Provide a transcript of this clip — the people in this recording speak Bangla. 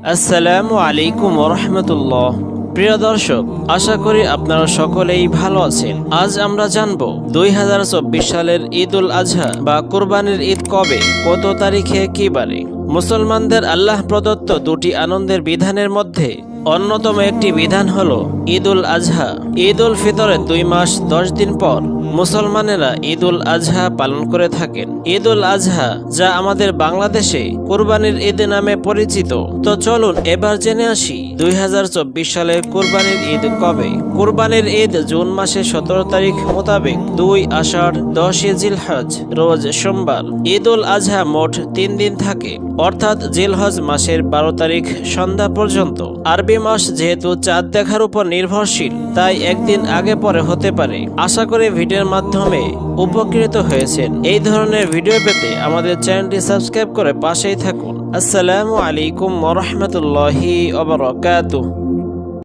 আসসালামু আলাইকুম ওরহমতুল্লাহ। প্রিয় দর্শক, আশা করি আপনারা সকলেই ভালো আছেন। আজ আমরা জানব 2024 সালের ঈদ উল আজহা বা কুরবানির ঈদ কবে, কত তারিখে, কি বারে। মুসলমানদের আল্লাহ প্রদত্ত দুটি আনন্দের বিধানের মধ্যে অন্যতম একটি বিধান হল ঈদ উল আজহা। ঈদ উল ফিতরের 2 মাস 10 দিন পর মুসলমানেরা ঈদ উল আজহা পালন করে থাকেন। ঈদ উল আজহা, যা আমাদের বাংলাদেশে কুরবানির ঈদ নামে পরিচিত। তো চলুন এবার জেনে আসি 2024 সালের কুরবানির ঈদ কবে। কুরবানির ঈদ জুন মাসের 17 তারিখ মোতাবেক 2 আষাঢ় 10 জিলহজ রোজ সোমবার। ঈদ উল আজহা মোট 3 দিন থাকে, অর্থাৎ জিলহজ মাসের 12 তারিখ সন্ধ্যা পর্যন্ত। আরবি মাস যেহেতু চাঁদ দেখার উপর নির্ভরশীল, তাই একদিন আগে পরে হতে পারে। আশা করি ভিডিওর মাধ্যমে উপকৃত হয়েছেন। এই ধরনের ভিডিও পেতে আমাদের চ্যানেলটি সাবস্ক্রাইব করে পাশেই থাকুন। আসসালামু আলাইকুম ওয়া রাহমাতুল্লাহি ওয়া বারাকাতুহু।